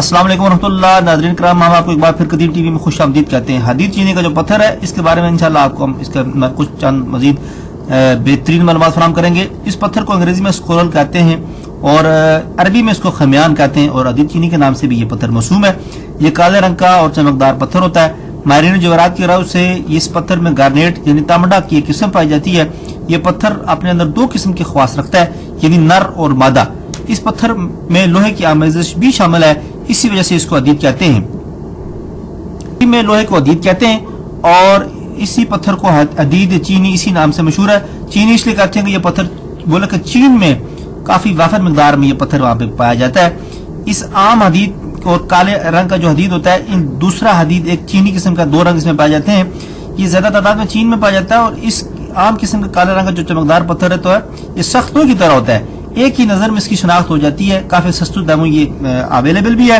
अस्सलाम वालेकुम रहमतुल्लाह। नाज़रीन कराम, हम आपको एक बार फिर कदीम टीवी में खुश आमदीद कहते हैं। हदीद चीनी का जो पत्थर है, इसके बारे में इंशाल्लाह आपको हम इसका कुछ चंद मजीद बेहतरीन मालूमात फराहम करेंगे। इस पत्थर को अंग्रेजी में स्कोरल कहते हैं और अरबी में इसको खमियान कहते हैं और हदीद चीनी के नाम से भी ये पत्थर मौसूम है। ये काले रंग का और चमकदार पत्थर होता है। माहिरीन जवाहरात की राय से इस पत्थर में गार्नेट यानी तांबा की एक किस्म पाई जाती है। ये पत्थर अपने अंदर दो किस्म के खवास रखता है, यानी नर और मादा। इस पत्थर में लोहे की आमेजिश भी शामिल है, इसी वजह से इसको हदीद कहते हैं। में लोहे को हदीद कहते हैं और इसी पत्थर को हदीद चीनी इसी नाम से मशहूर है। चीनी इसलिए कहते हैं कि ये पत्थर बोले कि चीन में काफी वाफर मिकदार में ये पत्थर वहां पे पाया जाता है। इस आम हदीद और काले रंग का जो हदीद होता है, इन दूसरा हदीद एक चीनी किस्म का दो रंग इसमें पाए जाते हैं। ये ज्यादा तादाद में चीन में पाया जाता है और इस आम किस्म का काले रंग का जो चमकदार पत्थर है तो है ये सख्तों की तरह होता है। एक ही नजर में इसकी शनाख्त हो जाती है। काफी सस्ते दामों ये अवेलेबल भी है।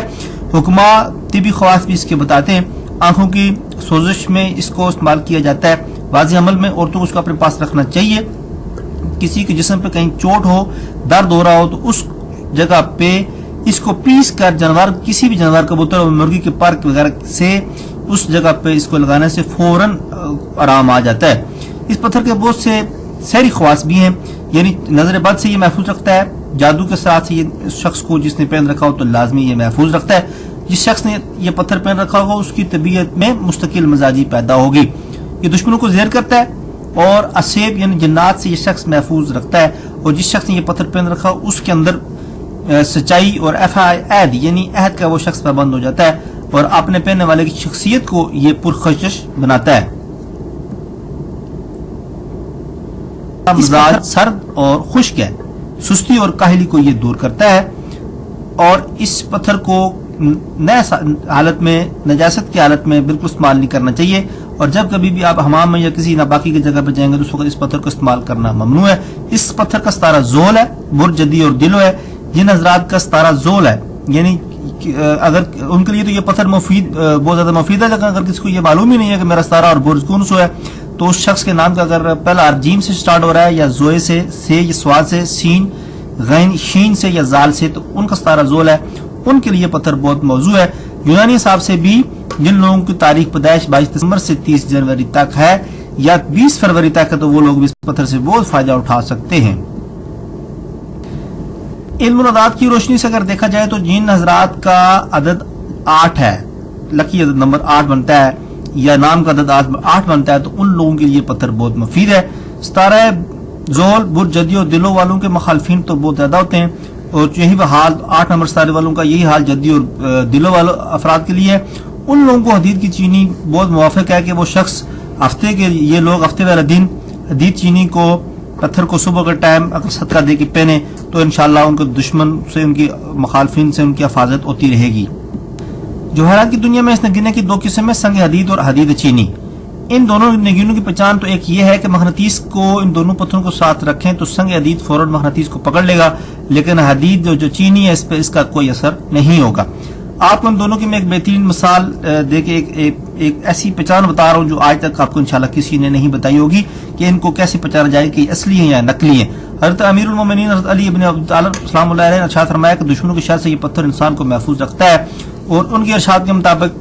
हुक्मा तिबी खवास भी इसके बताते हैं। आंखों की सोजिश में इसको इस्तेमाल किया जाता है। वाज़ी अमल में औरतों को इसको अपने पास रखना चाहिए। किसी के जिस्म पे कहीं चोट हो, दर्द हो रहा हो तो उस जगह पे इसको पीस कर जानवर, किसी भी जानवर, कबूतर और मुर्गी के पर वगैरह से उस जगह पे इसको लगाने से फौरन आराम आ जाता है। इस पत्थर के बहुत से सहरी खवास भी हैं, यानी नजर बद से ये महफूज रखता है। जादू के साथ ये शख्स को जिसने पहन रखा हो तो लाजमी ये महफूज रखता है। जिस शख्स ने ये पत्थर पहन रखा होगा उसकी तबीयत में मुस्तकिल मिजाजी पैदा होगी। ये दुश्मनों को ज़हर करता है और असेब यानी जन्नात से ये शख्स महफूज रखता है। और जिस शख्स ने ये पत्थर पहन रखा हो उसके अंदर सच्चाई और अहद यानी अहद का वो शख्स पाबंद हो जाता है और अपने पहनने वाले की शख्सियत को ये पुरखशिश बनाता है। मिजाज सर्द और खुश्क है, सुस्ती और काहली को ये दूर करता है। और इस पत्थर को नए हालत में, नजासत की हालत में बिल्कुल इस्तेमाल नहीं करना चाहिए। और जब कभी भी आप हमाम में या किसी नापाकी की जगह पर जाएंगे तो उस वक्त इस पत्थर को इस्तेमाल करना ममनू है। इस पत्थर का सितारा जोल है, बुर्ज जदी और दिलो है। जिन हजरात का सितारा जोल है, यानी अगर उनके लिए तो ये पत्थर मुफीद, बहुत ज्यादा मुफीद है। लेकिन अगर किसी को ये मालूम ही नहीं है कि मेरा सितारा और बुर्ज कौन सा है, तो उस शख्स के नाम का अगर पहला अर्जीम से स्टार्ट हो रहा है या जोए से या स्वाद से, सीन गैन शीन से या जाल से, तो उनका सितारा जोल है। उनके लिए पत्थर बहुत मौजू है। यूनानी हिसाब से भी जिन लोगों की तारीख पैदाइश 22 दिसंबर से 30 जनवरी तक है या 20 फरवरी तक है, तो वो लोग भी इस पत्थर से बहुत फायदा उठा सकते हैं। इल्म अदाद की रोशनी से अगर देखा जाए तो जिन हजरात का अदद 8 है, लकी अदद नंबर 8 बनता है या नाम का अदद 8 बनता है, तो उन लोगों के लिए पत्थर बहुत मुफीद है। सितारा जोल, बुर्ज जदी और दिलों वालों के मुखालफिन तो बहुत ज्यादा होते हैं और यही हाल 8 नंबर सितारे वालों का, यही हाल जदी और दिलों वालों अफराद के लिए है। उन लोगों को हदीद की चीनी बहुत मुवाफिक है कि वो शख्स हफ्ते के, ये लोग हफ्ते वाले दिन हदीद चीनी को, पत्थर को सुबह के टाइम अगर सदका दे के पहने तो इंशाल्लाह उनके दुश्मन से, उनकी मुखालफिन से उनकी हिफाजत होती रहेगी। जवाहरात की दुनिया में इस नगीने की दो किस्म है, संग हदीद और हदीद चीनी। इन दोनों नगीनों की पहचान तो एक ये है कि मगनतीस को, इन दोनों पत्थरों को साथ रखें तो संग हदीद फौरन मगनतीस को पकड़ लेगा, लेकिन हदीद जो चीनी है इस पर इसका कोई असर नहीं होगा। आपको इन दोनों की मैं एक बेहतरीन मिसाल देके एक ऐसी पहचान बता रहा हूँ जो आज तक आपको इंशाल्लाह किसी ने नहीं बताई होगी कि इनको कैसे पहचाना जाए कि असली है या नकली है। हज़रत अमीरुल मोमिनीन हज़रत अली इब्न अबू तालिब सलाम अलैहि ने इरशाद फरमाया कि दुश्मनों के शर से ये पत्थर इंसान को महफूज रखता है। और उनके इरशाद के मुताबिक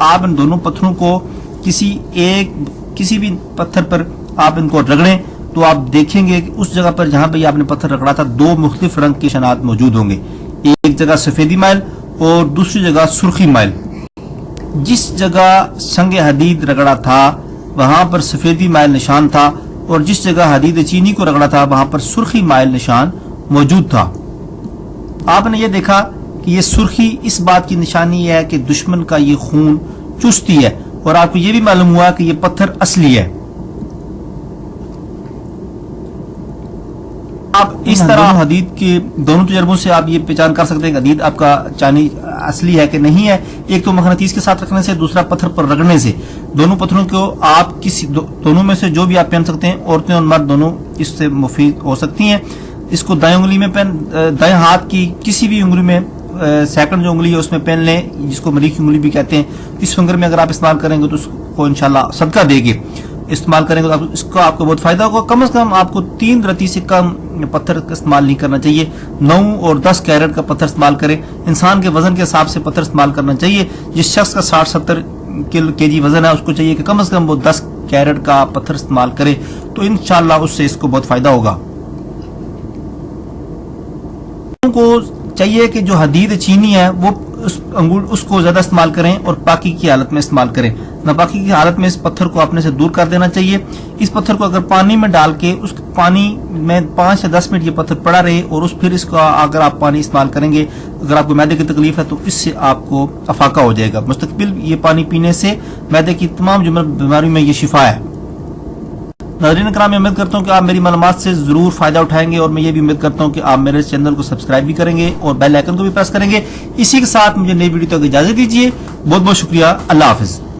आप इन दोनों पत्थरों को किसी भी पत्थर पर आप इनको रगड़ें तो आप देखेंगे कि उस जगह पर जहां पर आपने पत्थर रगड़ा था दो मुख्तलिफ रंग के निशानात मौजूद होंगे। एक जगह सफेदी माइल और दूसरी जगह सुर्खी माइल। जिस जगह संगे हदीद रगड़ा था वहां पर सफेदी माइल निशान था और जिस जगह हदीद चीनी को रगड़ा था वहां पर सुर्खी माइल निशान मौजूद था। आपने ये देखा कि ये सुर्खी इस बात की निशानी है कि दुश्मन का ये खून चुस्ती है और आपको ये भी मालूम हुआ कि ये पत्थर असली है। आप इस तरह हदीद के दोनों तजर्बों से आप ये पहचान कर सकते हैं कि हदीद आपका चानी असली है कि नहीं है। एक तो मगनतीस के साथ रखने से, दूसरा पत्थर पर रगड़ने से। दोनों पत्थरों को आप किसी दोनों में से जो भी आप पहन सकते हैं, औरतें और मर्द दोनों इससे मुफीद हो सकती हैं। इसको दाएं उंगली में दाएं हाथ की किसी भी उंगली में, सेकंड जो उंगली है उसमें पहन लें, जिसको मरीख की उंगली भी कहते हैं। इस फिंगर में अगर आप इस्तेमाल करेंगे तो उसको इंशाल्लाह सदका देगी। استعمال کریں گے تو اس کا آپ کو بہت فائدہ ہوگا. کم از کم آپ کو 3 رتی سے کم پتھر کا استعمال نہیں کرنا چاہیے. 9 اور 10 کیرٹ کا پتھر استعمال کریں. انسان کے وزن کے حساب سے پتھر استعمال کرنا چاہیے. جس شخص کا 60-70 kg وزن ہے اس کو چاہیے کہ کم از کم وہ 10 کیرٹ کا پتھر استعمال کرے, تو انشاءاللہ اس سے اس کو بہت فائدہ ہوگا. کو چاہیے کہ جو حدید چینی ہے وہ اس کو زیادہ استعمال کریں اور پاکی کی حالت میں استعمال کریں. ناپاکی کی حالت میں اس پتھر کو اپنے سے دور کر دینا چاہیے. اس پتھر کو اگر پانی میں ڈال کے اس پانی میں 5 سے 10 منٹ یہ پتھر پڑا رہے اور پھر اس کا اگر آپ پانی استعمال کریں گے, اگر آپ کو معدے کی تکلیف ہے تو اس سے آپ کو افاقہ ہو جائے گا. مستقبل یہ پانی پینے سے معدے کی تمام بیماریوں میں یہ شفا ہے. ناظرین کرام, میں امید کرتا ہوں کہ آپ میری معلومات سے ضرور فائدہ اٹھائیں گے, اور میں یہ بھی امید کرتا ہوں کہ آپ میرے چینل کو سبسکرائب بھی کریں گے اور بیل آئیکن کو بھی پریس کریں گے. اسی کے ساتھ مجھے نئی ویڈیو تک اجازت دیجیے. بہت بہت شکریہ. اللہ حافظ.